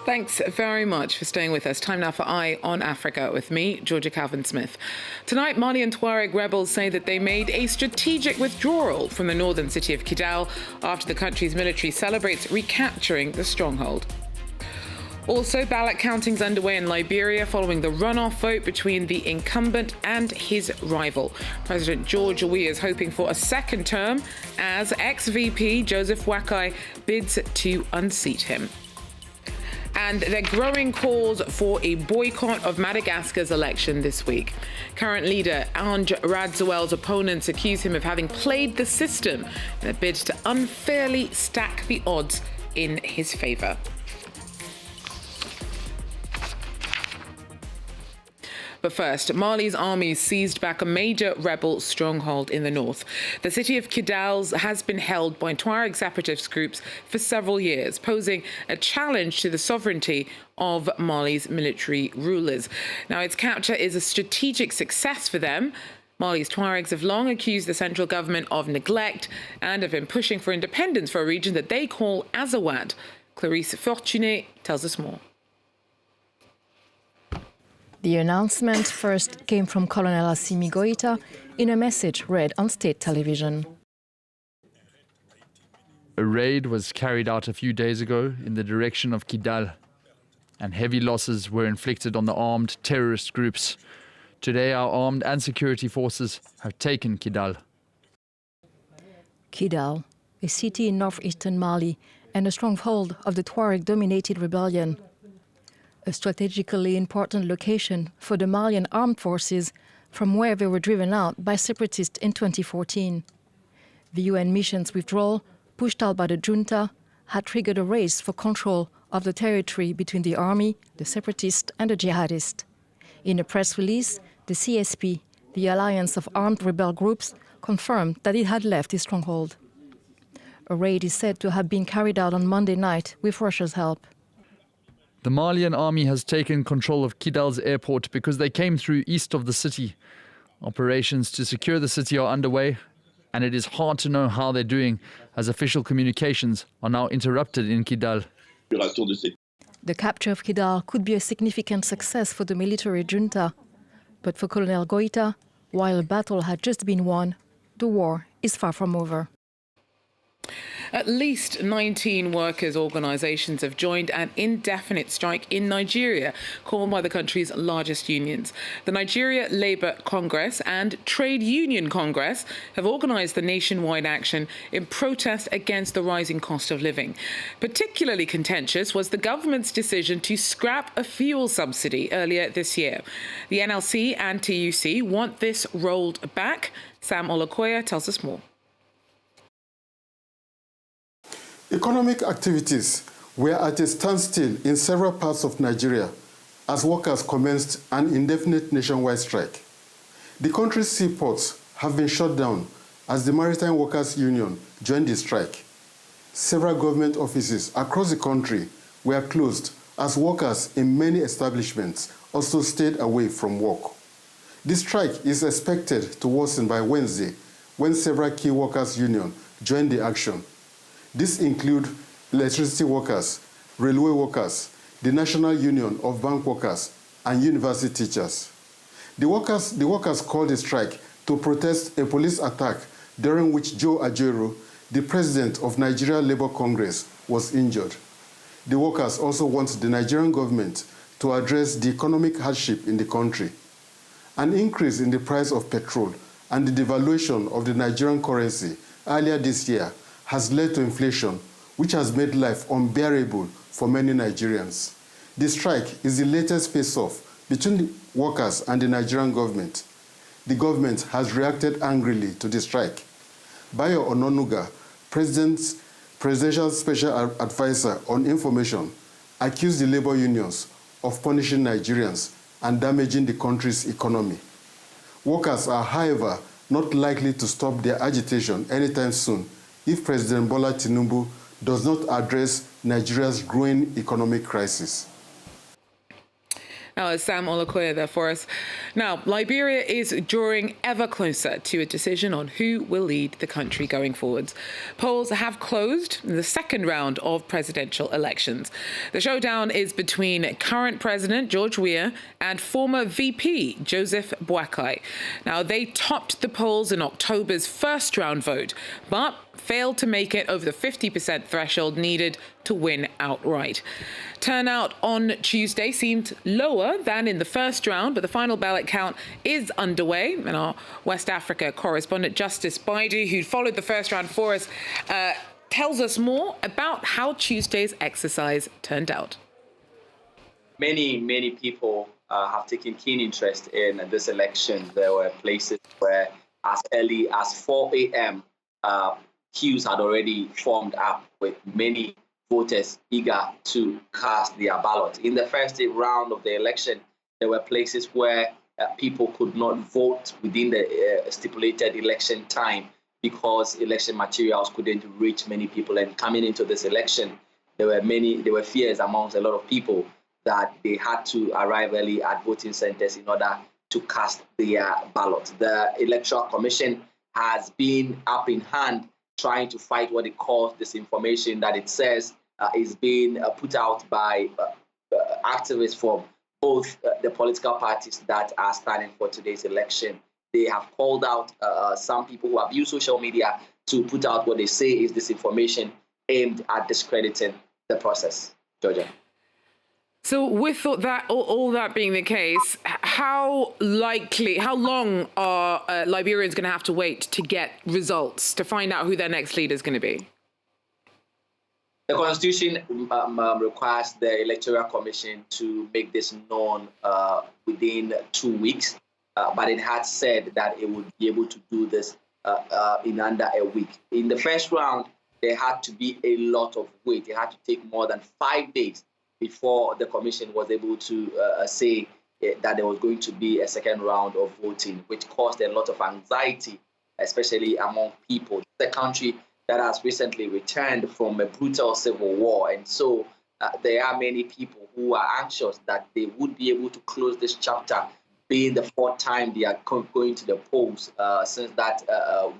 Thanks very much for staying with us. Time now for Eye on Africa with me, Georgia Calvin-Smith. Tonight, Mali and Tuareg rebels say that they made a strategic withdrawal from the northern city of Kidal after the country's military celebrates recapturing the stronghold. Also, ballot counting's underway in Liberia following the runoff vote between the incumbent and his rival. President George Weah is hoping for a second term as ex-VP Joseph Boakai bids to unseat him. And there are growing calls for a boycott of Madagascar's election this week. Current leader Andry Rajoelina's opponents accuse him of having played the system in a bid to unfairly stack the odds in his favour. But first, Mali's army seized back a major rebel stronghold in the north. The city of Kidal has been held by Tuareg separatist groups for several years, posing a challenge to the sovereignty of Mali's military rulers. Now, its capture is a strategic success for them. Mali's Tuaregs have long accused the central government of neglect and have been pushing for independence for a region that they call Azawad. Clarice Fortuné tells us more. The announcement first came from Colonel Assimi Goïta in a message read on state television. A raid was carried out a few days ago in the direction of Kidal, and heavy losses were inflicted on the armed terrorist groups. Today, our armed and security forces have taken Kidal. Kidal, a city in northeastern Mali and a stronghold of the Tuareg-dominated rebellion. A strategically important location for the Malian armed forces from where they were driven out by separatists in 2014. The UN mission's withdrawal, pushed out by the junta, had triggered a race for control of the territory between the army, the separatists and the jihadists. In a press release, the CSP, the Alliance of Armed Rebel Groups, confirmed that it had left its stronghold. A raid is said to have been carried out on Monday night with Russia's help. The Malian army has taken control of Kidal's airport because they came through east of the city. Operations to secure the city are underway, and it is hard to know how they're doing as official communications are now interrupted in Kidal. The capture of Kidal could be a significant success for the military junta. But for Colonel Goïta, while a battle had just been won, the war is far from over. At least 19 workers' organisations have joined an indefinite strike in Nigeria, called by the country's largest unions. The Nigeria Labour Congress and Trade Union Congress have organised the nationwide action in protest against the rising cost of living. Particularly contentious was the government's decision to scrap a fuel subsidy earlier this year. The NLC and TUC want this rolled back. Sam Olokoya tells us more. Economic activities were at a standstill in several parts of Nigeria as workers commenced an indefinite nationwide strike. The country's seaports have been shut down as the Maritime Workers Union joined the strike. Several government offices across the country were closed as workers in many establishments also stayed away from work. The strike is expected to worsen by Wednesday when several key workers' unions join the action. These include electricity workers, railway workers, the National Union of Bank Workers, and university teachers. The workers called a strike to protest a police attack during which Joe Ajaero, the president of Nigeria Labour Congress, was injured. The workers also want the Nigerian government to address the economic hardship in the country. An increase in the price of petrol and the devaluation of the Nigerian currency earlier this year has led to inflation, which has made life unbearable for many Nigerians. The strike is the latest face-off between the workers and the Nigerian government. The government has reacted angrily to the strike. Bayo Ononuga, Presidential Special Advisor on Information, accused the labor unions of punishing Nigerians and damaging the country's economy. Workers are, however, not likely to stop their agitation anytime soon if President Bola Tinubu does not address Nigeria's growing economic crisis. Sam Olakoya there for us. Now, Liberia is drawing ever closer to a decision on who will lead the country going forwards. Polls have closed in the second round of presidential elections. The showdown is between current President George Weah and former VP Joseph Boakai. Now, they topped the polls in October's first round vote, but failed to make it over the 50% threshold needed to win outright. Turnout on Tuesday seemed lower than in the first round, but the final ballot count is underway. And our West Africa correspondent, Justice Baidu, who followed the first round for us, tells us more about how Tuesday's exercise turned out. Many people have taken keen interest in this election. There were places where as early as 4 a.m., queues had already formed up with many voters eager to cast their ballot. In the first round of the election, there were places where people could not vote within the stipulated election time because election materials couldn't reach many people. And coming into this election, there were fears amongst a lot of people that they had to arrive early at voting centers in order to cast their ballot. The Electoral Commission has been up in hand trying to fight what it calls disinformation that it says is being put out by activists from both the political parties that are standing for today's election. They have called out some people who have used social media to put out what they say is disinformation aimed at discrediting the process. Georgia. So with all that being the case, how long are Liberians going to have to wait to get results, to find out who their next leader is going to be? The Constitution requires the Electoral Commission to make this known within 2 weeks, but it had said that it would be able to do this in under a week. In the first round, there had to be a lot of wait. It had to take more than 5 days before the commission was able to say that there was going to be a second round of voting, which caused a lot of anxiety, especially among people. It's a country that has recently returned from a brutal civil war. And so there are many people who are anxious that they would be able to close this chapter, being the fourth time they are going to the polls since that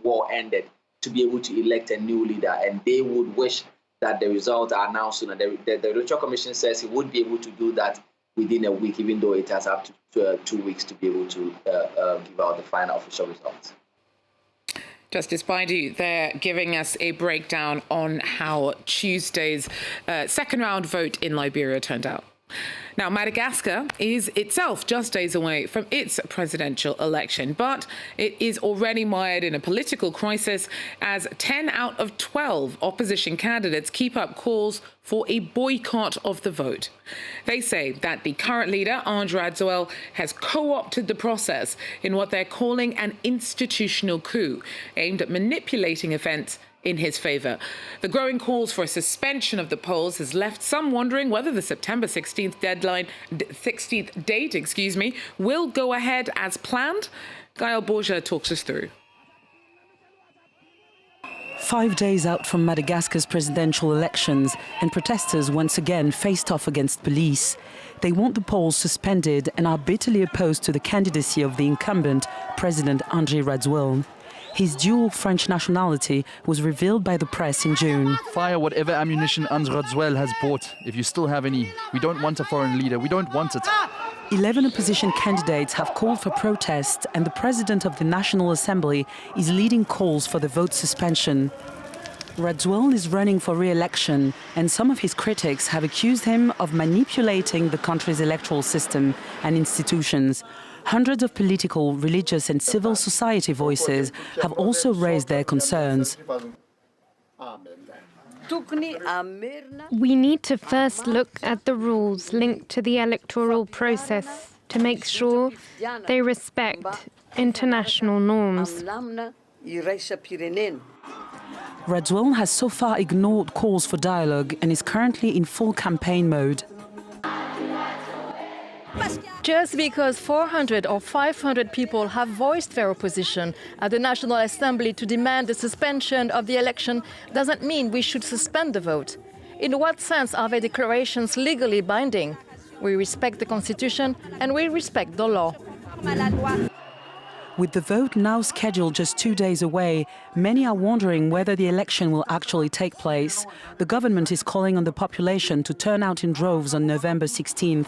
war ended, to be able to elect a new leader. And they would wish that the results are announced soon. And the Electoral Commission says it would be able to do that within a week, even though it has up to 2 weeks to be able to give out the final official results. Justice Baidu, they're giving us a breakdown on how Tuesday's second round vote in Liberia turned out. Now, Madagascar is itself just days away from its presidential election, but it is already mired in a political crisis as 10 out of 12 opposition candidates keep up calls for a boycott of the vote. They say that the current leader, Andry Rajoelina, has co-opted the process in what they're calling an institutional coup aimed at manipulating events in his favour. The growing calls for a suspension of the polls has left some wondering whether the September 16th date, will go ahead as planned. Gael Borja talks us through. 5 days out from Madagascar's presidential elections, and protesters once again faced off against police. They want the polls suspended and are bitterly opposed to the candidacy of the incumbent, President Andry Rajoelina. His dual French nationality was revealed by the press in June. Fire whatever ammunition Andry Rajoelina has bought, if you still have any. We don't want a foreign leader. We don't want it. 11 opposition candidates have called for protest, and the president of the National Assembly is leading calls for the vote suspension. Rajoelina is running for re-election, and some of his critics have accused him of manipulating the country's electoral system and institutions. Hundreds of political, religious and civil society voices have also raised their concerns. We need to first look at the rules linked to the electoral process to make sure they respect international norms. Rajoelina has so far ignored calls for dialogue and is currently in full campaign mode. Just because 400 or 500 people have voiced their opposition at the National Assembly to demand the suspension of the election doesn't mean we should suspend the vote. In what sense are their declarations legally binding? We respect the Constitution and we respect the law. With the vote now scheduled just 2 days away, many are wondering whether the election will actually take place. The government is calling on the population to turn out in droves on November 16th.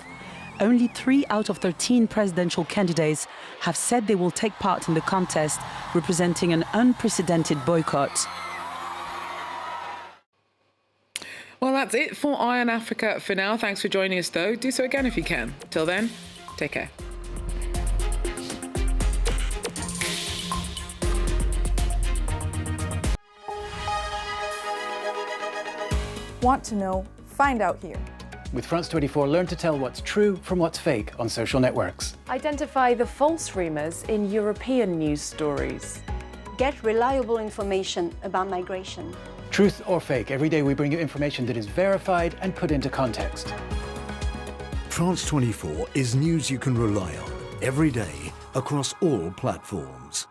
Only 3 out of 13 presidential candidates have said they will take part in the contest, representing an unprecedented boycott. Well, that's it for Eye on Africa for now. Thanks for joining us, though. Do so again if you can. Till then, take care. Want to know? Find out here. With France 24, learn to tell what's true from what's fake on social networks. Identify the false rumours in European news stories. Get reliable information about migration. Truth or fake, every day we bring you information that is verified and put into context. France 24 is news you can rely on every day across all platforms.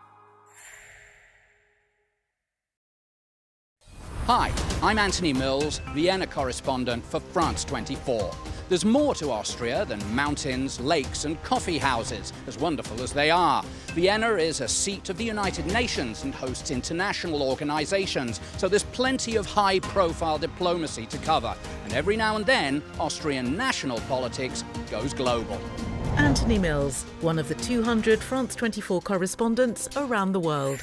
Hi, I'm Anthony Mills, Vienna correspondent for France 24. There's more to Austria than mountains, lakes and coffee houses, as wonderful as they are. Vienna is a seat of the United Nations and hosts international organisations, so there's plenty of high-profile diplomacy to cover. And every now and then, Austrian national politics goes global. Anthony Mills, one of the 200 France 24 correspondents around the world.